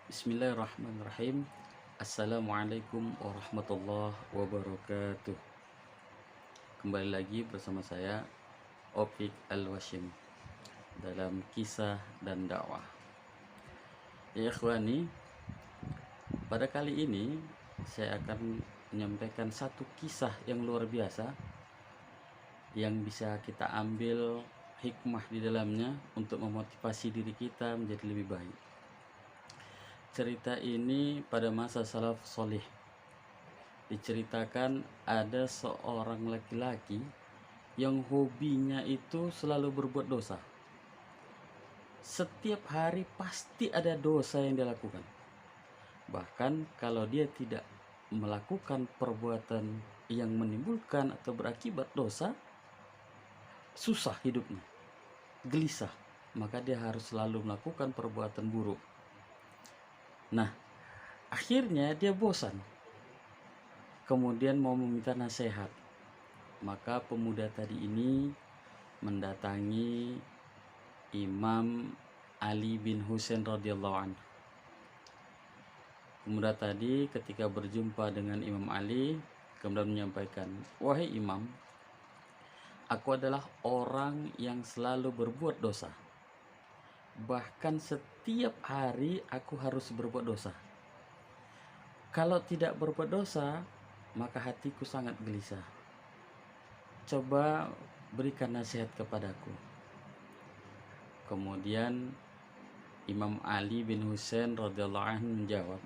Bismillahirrahmanirrahim. Assalamualaikum warahmatullahi wabarakatuh. Kembali lagi bersama saya Opik Al-Washim dalam kisah dan dakwah. Ya ikhwani, pada kali ini saya akan menyampaikan satu kisah yang luar biasa yang bisa kita ambil hikmah di dalamnya untuk memotivasi diri kita menjadi lebih baik. Cerita ini pada masa salaf soleh. Diceritakan ada seorang laki-laki yang hobinya itu selalu berbuat dosa. Setiap hari pasti ada dosa yang dia lakukan. Bahkan kalau dia tidak melakukan perbuatan yang menimbulkan atau berakibat dosa, susah hidupnya, gelisah. Maka dia harus selalu melakukan perbuatan buruk. Nah, akhirnya dia bosan. Kemudian mau meminta nasihat. Maka pemuda tadi ini mendatangi Imam Ali bin Husain radhiyallahu anhu. Pemuda tadi ketika berjumpa dengan Imam Ali kemudian menyampaikan, "Wahai Imam, aku adalah orang yang selalu berbuat dosa. Bahkan setiap hari aku harus berbuat dosa. Kalau tidak berbuat dosa, maka hatiku sangat gelisah. Coba berikan nasihat kepadaku." Kemudian Imam Ali bin Husain radhiyallahu anhu menjawab,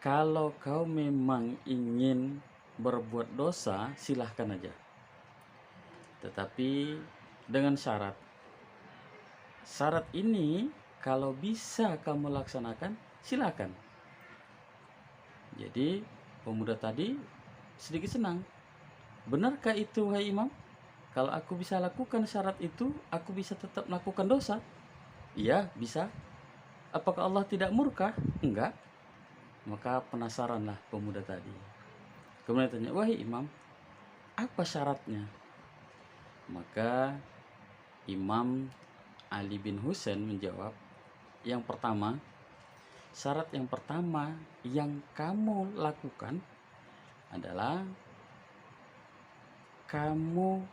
"Kalau kau memang ingin berbuat dosa, silahkan aja. Tetapi dengan syarat. Syarat ini kalau bisa kamu laksanakan, silakan." Jadi pemuda tadi sedikit senang. "Benarkah itu, wahai Imam? Kalau aku bisa lakukan syarat itu, aku bisa tetap melakukan dosa?" "Iya, bisa." "Apakah Allah tidak murka?" "Enggak." Maka penasaranlah pemuda tadi. Kemudian tanya, "Wahai Imam, apa syaratnya?" Maka Imam Ali bin Husain menjawab, "Yang pertama, syarat yang pertama yang kamu lakukan adalah kamu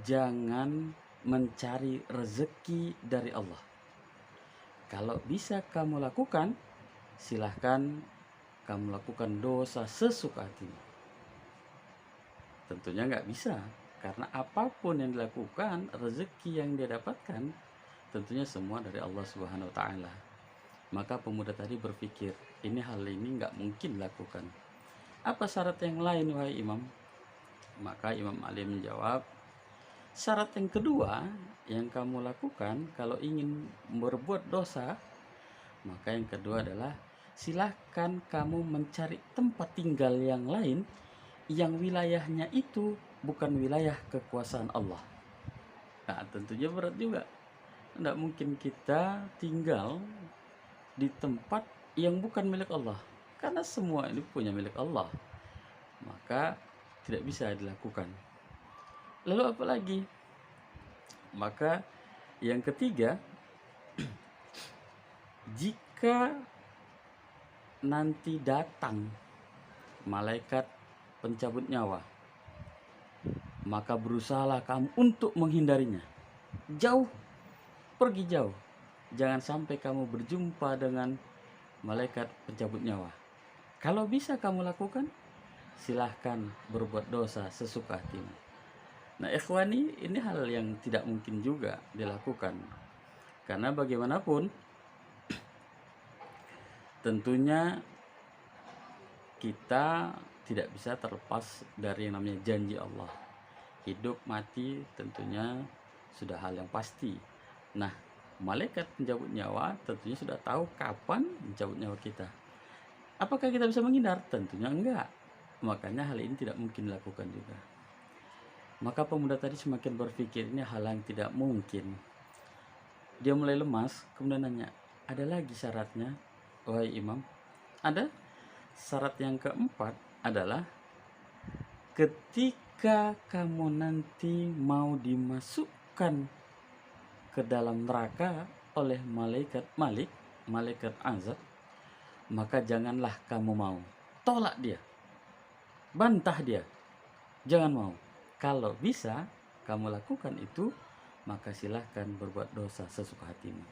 jangan mencari rezeki dari Allah. Kalau bisa kamu lakukan, silahkan kamu lakukan dosa sesuka hatimu." Tentunya nggak bisa, karena apapun yang dilakukan, rezeki yang dia dapatkan tentunya semua dari Allah Subhanahu wa Ta'ala. Maka pemuda tadi berpikir, hal ini nggak mungkin dilakukan. "Apa syarat yang lain, wahai Imam?" Maka Imam Ali menjawab, "Syarat yang kedua yang kamu lakukan kalau ingin berbuat dosa, maka yang kedua adalah silahkan kamu mencari tempat tinggal yang lain yang wilayahnya itu bukan wilayah kekuasaan Allah." Nah, tentunya berat juga. Tidak mungkin kita tinggal di tempat yang bukan milik Allah, karena semua ini punya milik Allah. Maka tidak bisa dilakukan. Lalu apa lagi? Maka yang ketiga, jika nanti datang malaikat pencabut nyawa, maka berusahalah kamu untuk menghindarinya. Jauh, pergi jauh. Jangan sampai kamu berjumpa dengan malaikat pencabut nyawa. Kalau bisa kamu lakukan, silahkan berbuat dosa sesuka hatimu. Nah, ikhwani, ini hal yang tidak mungkin juga dilakukan. Karena bagaimanapun, tentunya kita tidak bisa terlepas dari yang namanya janji Allah. Hidup mati tentunya sudah hal yang pasti. Nah, malaikat pencabut nyawa tentunya sudah tahu kapan mencabut nyawa kita. Apakah kita bisa menghindar? Tentunya enggak. Makanya hal ini tidak mungkin dilakukan juga. Maka pemuda tadi semakin berpikir ini hal yang tidak mungkin. Dia mulai lemas, kemudian nanya, "Ada lagi syaratnya, wahai Imam?" "Ada. Syarat yang keempat adalah ketika kamu nanti mau dimasukkan ke dalam neraka oleh malaikat Malik, malaikat azab, maka janganlah kamu mau. Tolak dia, bantah dia, jangan mau. Kalau bisa kamu lakukan itu, maka silahkan berbuat dosa sesuka hatimu.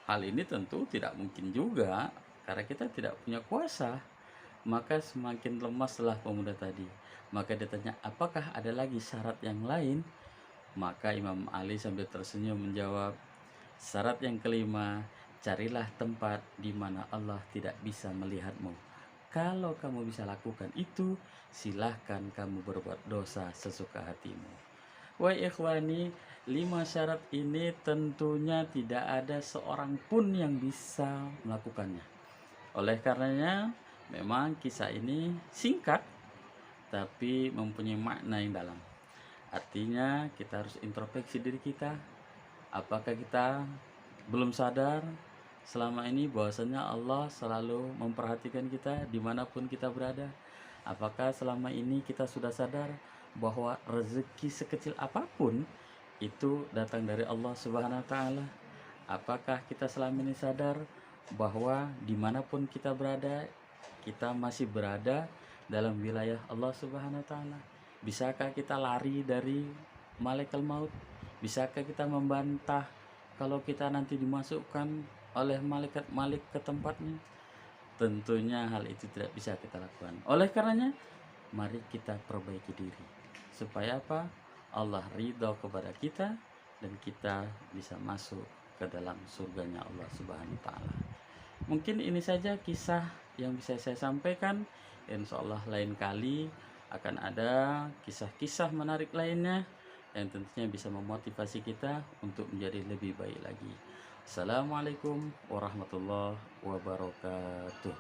Hal ini tentu tidak mungkin juga, karena kita tidak punya kuasa. Maka semakin lemaslah pemuda tadi. Maka dia tanya, apakah ada lagi syarat yang lain? Maka Imam Ali sambil tersenyum menjawab, syarat yang kelima, carilah tempat di mana Allah tidak bisa melihatmu. Kalau kamu bisa lakukan itu, silahkan kamu berbuat dosa sesuka hatimu. Wahai ikhwani, 5 syarat ini tentunya tidak ada seorang pun yang bisa melakukannya. Oleh karenanya, memang kisah ini singkat, tapi mempunyai makna yang dalam. Artinya kita harus introspeksi diri kita. Apakah kita belum sadar selama ini bahwasanya Allah selalu memperhatikan kita dimanapun kita berada? Apakah selama ini kita sudah sadar bahwa rezeki sekecil apapun itu datang dari Allah Subhanahu wa Ta'ala? Apakah kita selama ini sadar bahwa dimanapun kita berada, kita masih berada dalam wilayah Allah Subhanahu wa Ta'ala? Bisakah kita lari dari malaikat maut? Bisakah kita membantah kalau kita nanti dimasukkan oleh malaikat ke tempatnya? Tentunya hal itu tidak bisa kita lakukan. Oleh karenanya, mari kita perbaiki diri. Supaya apa? Allah ridho kepada kita dan kita bisa masuk ke dalam surganya Allah Subhanahu wa Ta'ala. Mungkin ini saja kisah yang bisa saya sampaikan. Insya Allah lain kali akan ada kisah-kisah menarik lainnya yang tentunya bisa memotivasi kita untuk menjadi lebih baik lagi. Assalamualaikum warahmatullahi wabarakatuh.